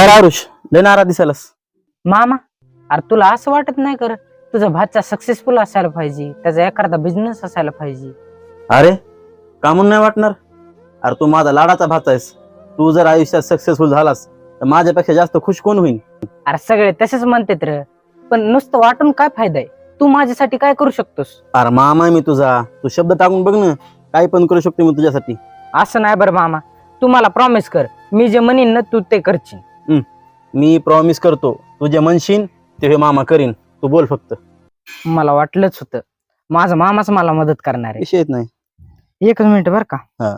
काय रे आरुष, लय नाराज दिसायलास. मामा, अरे तुला असं वाटत नाही कर तुझा भाचा सक्सेसफुल असायला पाहिजे, त्याचा एखादा बिझनेस असायला पाहिजे? अरे का म्हणून नाही वाटणार? अरे तू माझा लाडाचा भाचा आहेस. तू जर आयुष्यात सक्सेसफुल झालास तर माझ्यापेक्षा जास्त खुश कोण होईल? अरे सगळे तसेच म्हणतात र, पण नुसतं वाटून काय फायदा आहे? तू माझ्यासाठी काय करू शकतोस? अरे मामा आहे मी तुझा, तू शब्द टाकून बघ ना, काही पण करू शकतो मी तुझ्यासाठी. असं नाही बरं मामा, तू मला प्रॉमिस कर, मी जे म्हणीन ना तू ते करशील. मी प्रॉमिस करतो, तू जे म्हणशील ते हे मामा करीन, तू बोल फक्त. मला वाटलंच होतं माझा मामाच मला मदत करणार विषय येत नाही. आहे. एकच मिनिट बर का. हा.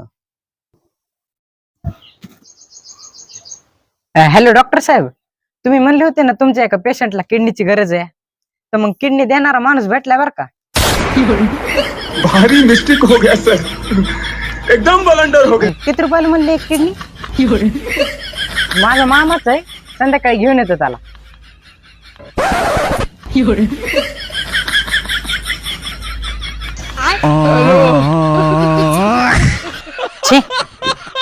हॅलो डॉक्टर साहेब, तुम्ही म्हणले होते ना तुमच्या एका पेशंटला किडनीची गरज आहे, तर मग किडनी देणारा माणूस भेटला बर का. भारी मिस्टेक हो गया सर, एकदम बलंडर हो गया. किती रुपयाला म्हणले एक किडनी? माझा मामाच आहे, संध्याकाळी घेऊन येतो त्याला. छे,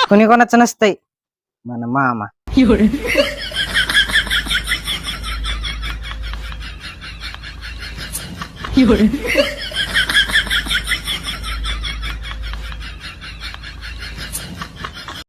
कोणी कोणाचं नसतंय म्हण मामा. You're